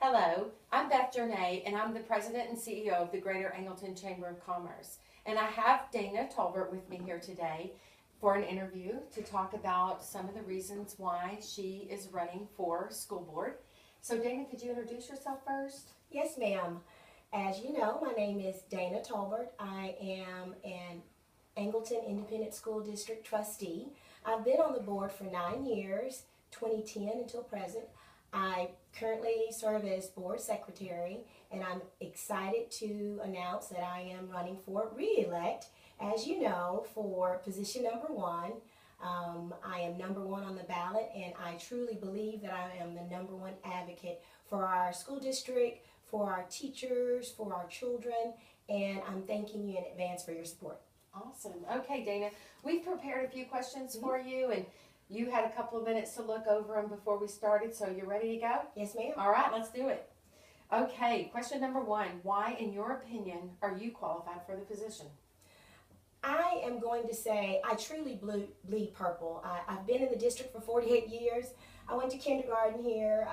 Hello, I'm Beth Journay, and I'm the President and CEO of the Greater Angleton Chamber of Commerce. And I have Dana Tolbert with me here today for an interview to talk about some of the reasons why she is running for school board. So Dana, could you introduce yourself first? Yes, ma'am. As you know, my name is Dana Tolbert. I am an Angleton Independent School District trustee. I've been on the board for 9 years, 2010 until present. I currently serve as board secretary, and I'm excited to announce that I am running for re-elect, as you know, for position number 1. I am number 1 on the ballot, and I truly believe that I am the number 1 advocate for our school district, for our teachers, for our children, and I'm thanking you in advance for your support. Awesome. Okay, Dana, we've prepared a few questions for you, and you had a couple of minutes to look over them before we started, so you're ready to go? Yes, ma'am. All right, let's do it. Okay, question number 1. Why, in your opinion, are you qualified for the position? I am going to say I truly bleed purple. I've been in the district for 48 years. I went to kindergarten here,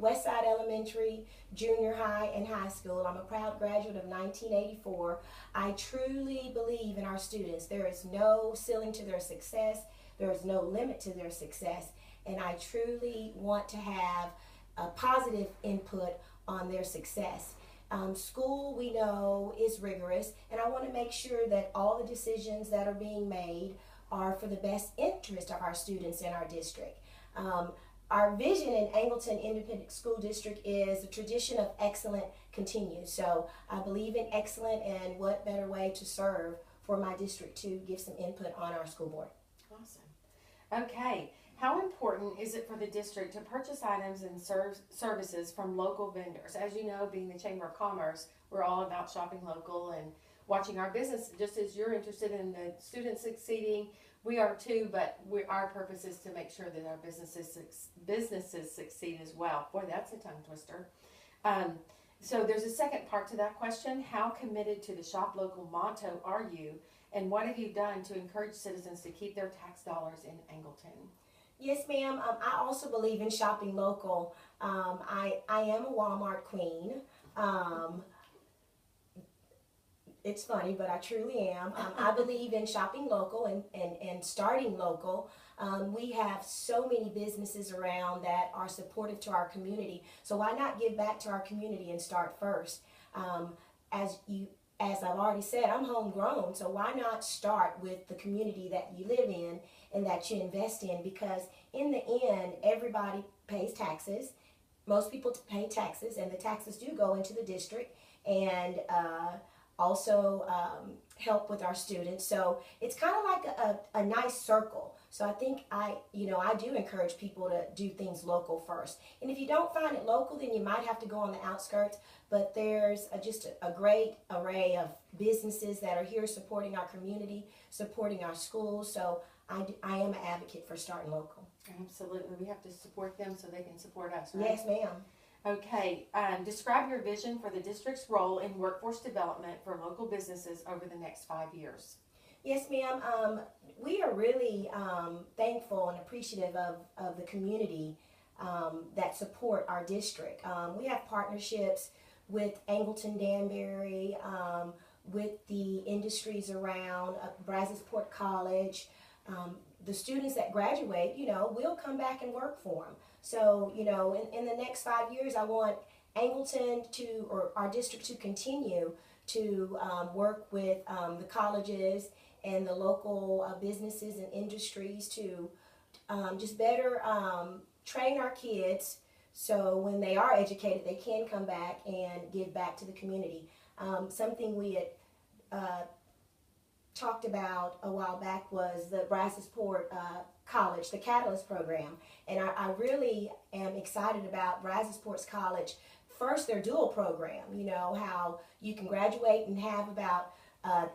Westside Elementary, junior high, and high school. I'm a proud graduate of 1984. I truly believe in our students. There is no ceiling to their success. There is no limit to their success. And I truly want to have a positive input on their success. School, we know, is rigorous, and I want to make sure that all the decisions that are being made are for the best interest of our students in our district. Our vision in Angleton Independent School District is the tradition of excellence continues. So I believe in excellence, and what better way to serve for my district to give some input on our school board. Awesome. Okay. How important is it for the district to purchase items and services from local vendors? As you know, being the Chamber of Commerce, we're all about shopping local and watching our business. Just as you're interested in the students succeeding, we are too, but our purpose is to make sure that our businesses succeed as well. Boy, that's a tongue twister. So there's a second part to that question. How committed to the shop local motto are you, and what have you done to encourage citizens to keep their tax dollars in Angleton? Yes, ma'am. I also believe in shopping local. I am a Walmart queen. It's funny, but I truly am. I believe in shopping local and starting local. We have so many businesses around that are supportive to our community. So why not give back to our community and start first? As I've already said, I'm homegrown, so why not start with the community that you live in and that you invest in? Because in the end, everybody pays taxes. Most people pay taxes, and the taxes do go into the district and also help with our students. So it's kind of like a nice circle. So I think I do encourage people to do things local first. And if you don't find it local, then you might have to go on the outskirts. But there's just a great array of businesses that are here supporting our community, supporting our schools. So I am an advocate for starting local. Absolutely. We have to support them so they can support us, right? Yes, ma'am. Okay. Describe your vision for the district's role in workforce development for local businesses over the next 5 years. Yes, ma'am. We are really thankful and appreciative of the community that support our district. We have partnerships with Angleton Danbury, with the industries around Brazosport College. The students that graduate, will come back and work for them. So, in the next 5 years, I want Angleton or our district to continue to work with the colleges and the local businesses and industries to just better train our kids so when they are educated, they can come back and give back to the community. Something we had talked about a while back was the Brazosport College, the Catalyst program. And I really am excited about Brazosport's college. First, their dual program, how you can graduate and have about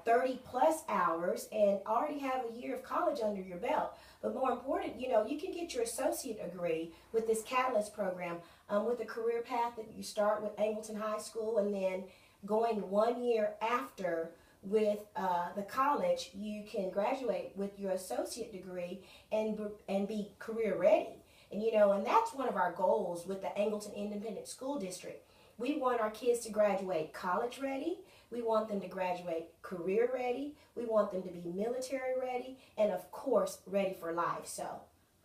30 plus hours and already have a year of college under your belt. But more important, you can get your associate degree with this Catalyst program with a career path that you start with Angleton High School, and then going 1 year after with the college, you can graduate with your associate degree and be career ready. And and that's one of our goals with the Angleton Independent School District. We want our kids to graduate college ready. We want them to graduate career ready. We want them to be military ready, and of course, ready for life. So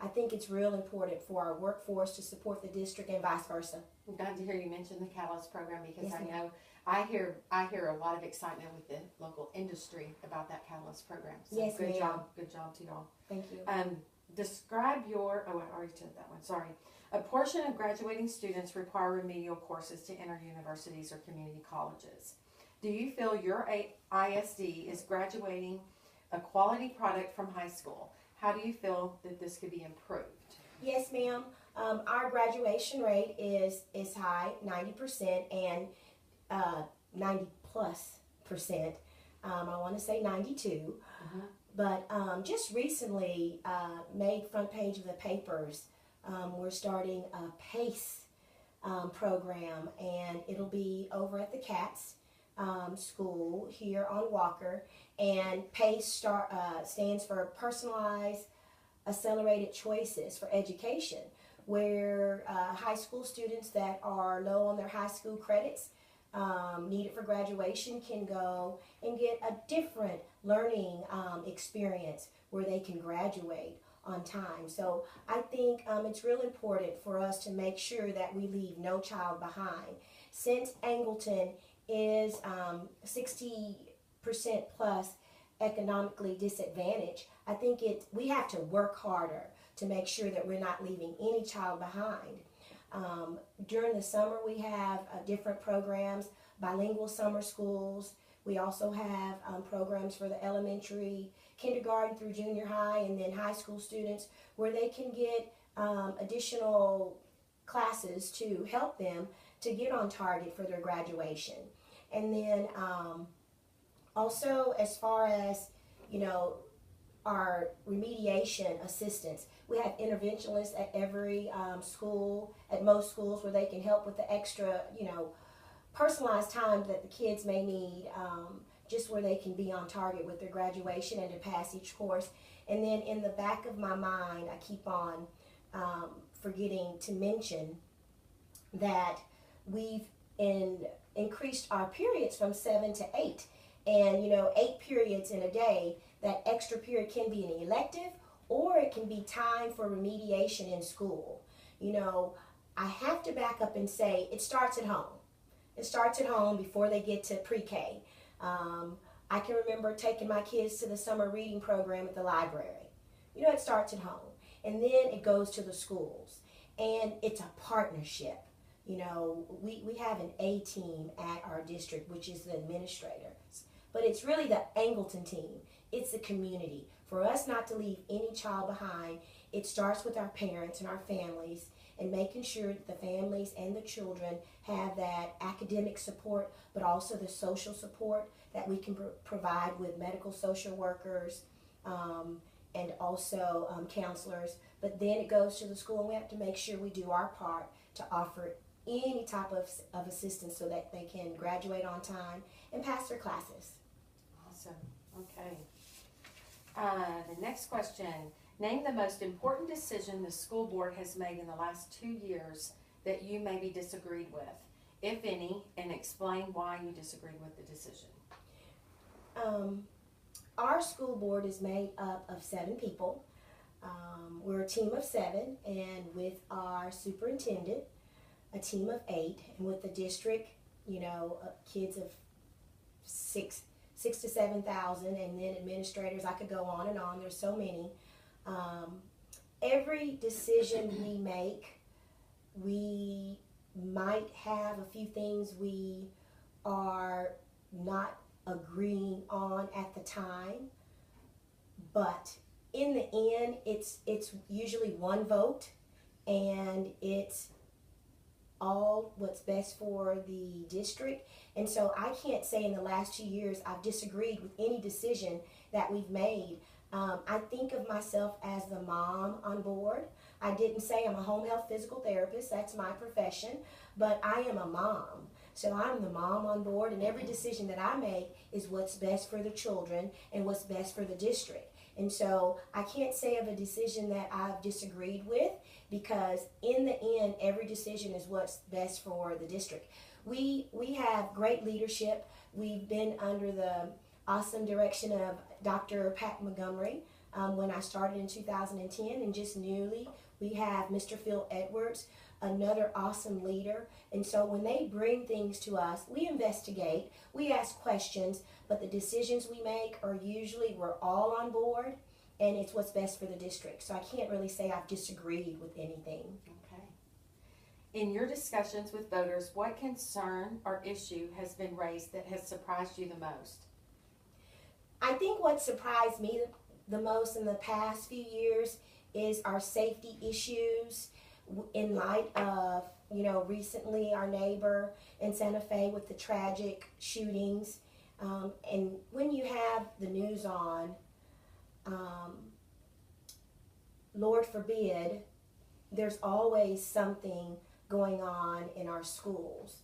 I think it's real important for our workforce to support the district and vice versa. I'm glad to hear you mention the Catalyst program, because Yes, I ma'am. know I hear a lot of excitement with the local industry about that Catalyst program. So Yes, good ma'am. good job to y'all. Thank you. Describe your, oh, I already said that one, sorry. A portion of graduating students require remedial courses to enter universities or community colleges. Do you feel your ISD is graduating a quality product from high school? How do you feel that this could be improved? Yes, ma'am. Our graduation rate is high, 90%, and 90 plus percent. I want to say 92. But just recently made front page of the papers. We're starting a PACE program, and it'll be over at the CATS school here on Walker. And PACE stands for Personalized Accelerated Choices for Education, where high school students that are low on their high school credits needed for graduation can go and get a different learning experience where they can graduate on time. So I think it's real important for us to make sure that we leave no child behind. Since Angleton is 60% plus economically disadvantaged, I think we have to work harder to make sure that we're not leaving any child behind. During the summer, we have different programs, bilingual summer schools. We also have programs for the elementary, kindergarten through junior high, and then high school students where they can get additional classes to help them to get on target for their graduation. And then also, as far as, our remediation assistance, we have interventionists at every school, at most schools, where they can help with the extra, personalized time that the kids may need, just where they can be on target with their graduation and to pass each course. And then in the back of my mind, I keep on forgetting to mention that we've increased our periods from 7 to 8. And 8 periods in a day. That extra period can be an elective, or it can be time for remediation in school. I have to back up and say it starts at home. It starts at home before they get to pre-K. I can remember taking my kids to the summer reading program at the library. It starts at home. And then it goes to the schools. And it's a partnership. We have an A team at our district, which is the administrators. But it's really the Angleton team. It's the community. For us not to leave any child behind, it starts with our parents and our families, and making sure that the families and the children have that academic support, but also the social support that we can provide with medical social workers and also counselors. But then it goes to the school, and we have to make sure we do our part to offer any type of assistance so that they can graduate on time and pass their classes. Awesome. Okay. The next question. Name the most important decision the school board has made in the last 2 years that you maybe disagreed with, if any, and explain why you disagreed with the decision. Our school board is made up of 7 people. We're a team of 7, and with our superintendent, a team of 8, and with the district, kids of 6 to 7,000, and then administrators. I could go on and on. There's so many. Every decision we make, we might have a few things we are not agreeing on at the time, but in the end, it's usually one vote, and it's all what's best for the district. And so I can't say in the last 2 years I've disagreed with any decision that we've made. I think of myself as the mom on board. I didn't say I'm a home health physical therapist, that's my profession, but I am a mom. So I'm the mom on board, and every decision that I make is what's best for the children and what's best for the district. And so I can't say of a decision that I've disagreed with. because in the end, every decision is what's best for the district. We have great leadership. We've been under the awesome direction of Dr. Pat Montgomery when I started in 2010, and just newly we have Mr. Phil Edwards, another awesome leader. And so when they bring things to us, we investigate, we ask questions, but the decisions we make are usually we're all on board, and it's what's best for the district. So I can't really say I've disagreed with anything. Okay. In your discussions with voters, what concern or issue has been raised that has surprised you the most? I think what surprised me the most in the past few years is our safety issues in light of, recently our neighbor in Santa Fe with the tragic shootings. And when you have the news on, Lord forbid, there's always something going on in our schools.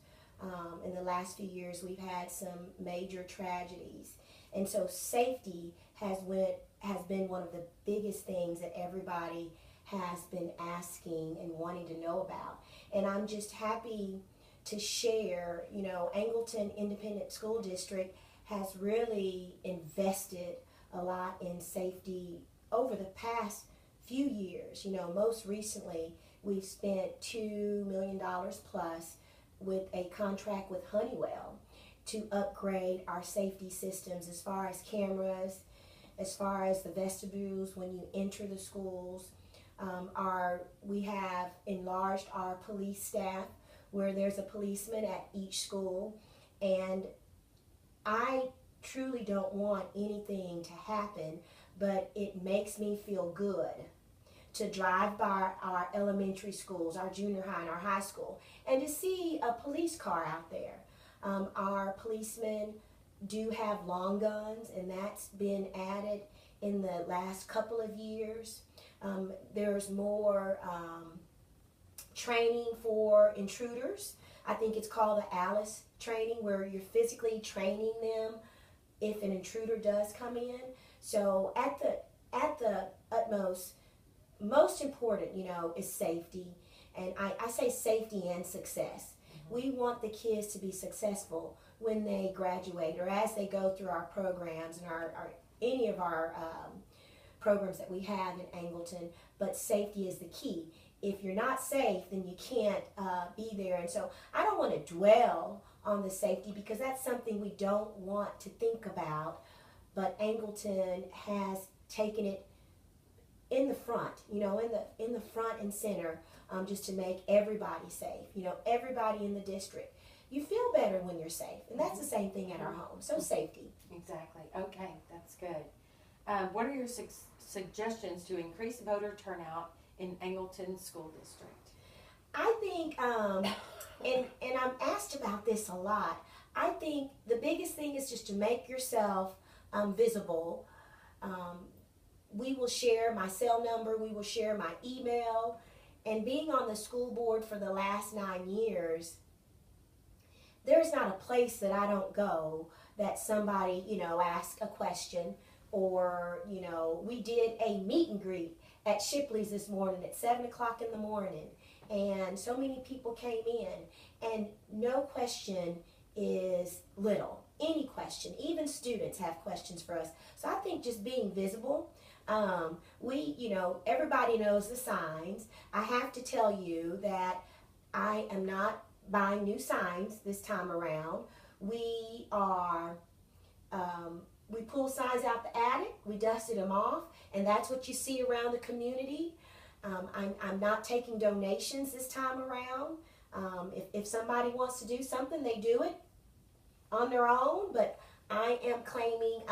In the last few years, we've had some major tragedies. And so safety has been one of the biggest things that everybody has been asking and wanting to know about. And I'm just happy to share, Angleton Independent School District has really invested a lot in safety over the past few years. Most recently, we've spent $2 million plus with a contract with Honeywell to upgrade our safety systems as far as cameras, as far as the vestibules when you enter the schools. We have enlarged our police staff where there's a policeman at each school, and I truly don't want anything to happen, but it makes me feel good to drive by our elementary schools, our junior high and our high school, and to see a police car out there. Our policemen do have long guns, and that's been added in the last couple of years. There's more training for intruders. I think it's called the Alice training, where you're physically training them if an intruder does come in. So at the utmost, most important, is safety. And I say safety and success. Mm-hmm. We want the kids to be successful when they graduate or as they go through our programs and any of our programs that we have in Angleton, but safety is the key. If you're not safe, then you can't be there. And so I don't want to dwell on the safety because that's something we don't want to think about, but Angleton has taken it in the front, in the front and center, just to make everybody safe. Everybody in the district. You feel better when you're safe, and that's the same thing at our home. So safety. Exactly. Okay, that's good. What are your suggestions to increase voter turnout in Angleton School District? I think, and I'm asked about this a lot, I think the biggest thing is just to make yourself visible. We will share my cell number, we will share my email, and being on the school board for the last 9 years, there's not a place that I don't go that somebody, asks a question, or, we did a meet and greet at Shipley's this morning at 7 o'clock in the morning, and so many people came in, and no question is little. Any question, even students have questions for us. So I think just being visible. Everybody knows the signs. I have to tell you that I am not buying new signs this time around. We pull signs out the attic, we dusted them off, and that's what you see around the community. I'm not taking donations this time around. If somebody wants to do something, they do it on their own, but I am claiming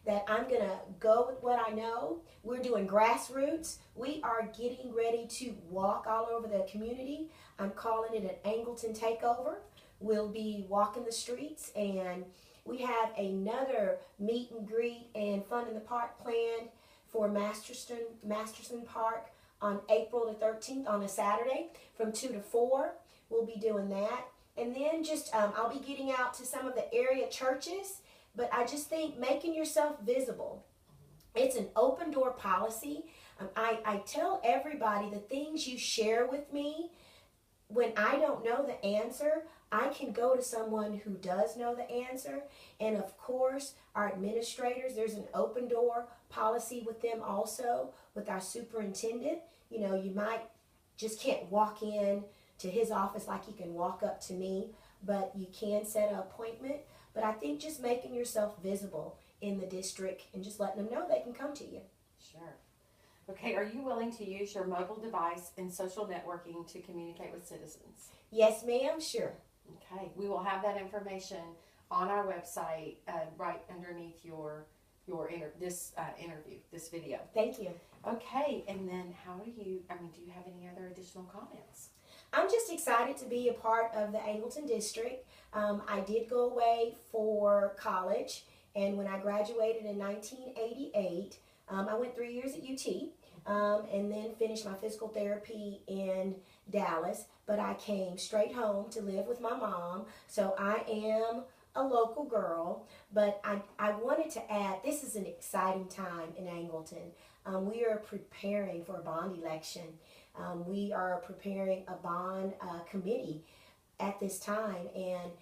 that I'm going to go with what I know. We're doing grassroots. We are getting ready to walk all over the community. I'm calling it an Angleton takeover. We'll be walking the streets, and we have another meet and greet and fun in the park planned for Masterson Park on April the 13th on a Saturday from 2 to 4. We'll be doing that. And then just, I'll be getting out to some of the area churches, but I just think making yourself visible. It's an open door policy. I tell everybody the things you share with me, when I don't know the answer, I can go to someone who does know the answer. And of course, our administrators, there's an open door policy with them also, with our superintendent. You know, you might just can't walk in to his office like you can walk up to me, but you can set an appointment. But I think just making yourself visible in the district and just letting them know they can come to you. Sure. Okay, are you willing to use your mobile device and social networking to communicate with citizens? Yes, ma'am, sure. Okay, we will have that information on our website right underneath this video. Thank you. Okay, and then do you have any other additional comments? I'm just excited to be a part of the Angleton district. I did go away for college, and when I graduated in 1988, I went 3 years at UT, and then finished my physical therapy in Dallas, but I came straight home to live with my mom, so I am a local girl. But I wanted to add, this is an exciting time in Angleton. We are preparing for a bond election. We are preparing a bond committee at this time, and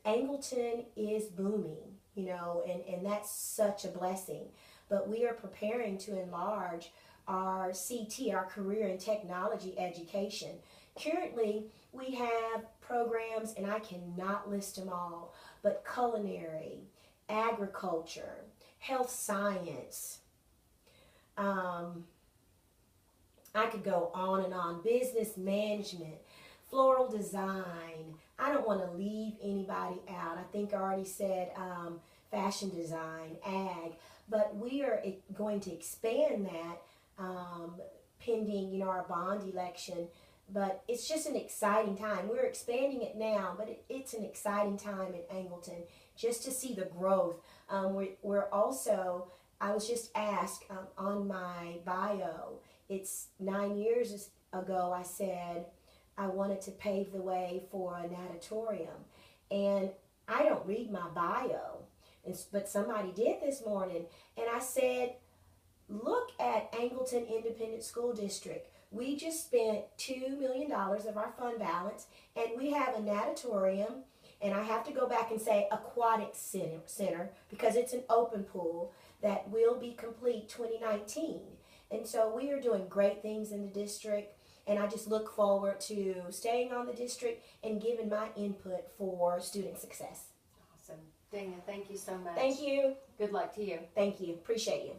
Angleton is booming, you know, and that's such a blessing. But we are preparing to enlarge our CT, our career and technology education. Currently, we have programs, and I cannot list them all, but culinary, agriculture, health science, I could go on and on, business management, floral design. I don't want to leave anybody out. I think I already said fashion design, ag, but we are going to expand that pending, you know, our bond election. But it's just an exciting time. We're expanding it now, but it's an exciting time in Angleton just to see the growth. We're also, I was just asked on my bio, it's 9 years ago I said I wanted to pave the way for a natatorium. And I don't read my bio, but somebody did this morning. And I said, look at Angleton Independent School District. We just spent $2 million of our fund balance, and we have a natatorium, and I have to go back and say aquatic center because it's an open pool that will be complete 2019. And so we are doing great things in the district, and I just look forward to staying on the district and giving my input for student success. Awesome. Dana, thank you so much. Thank you. Good luck to you. Thank you. Appreciate you.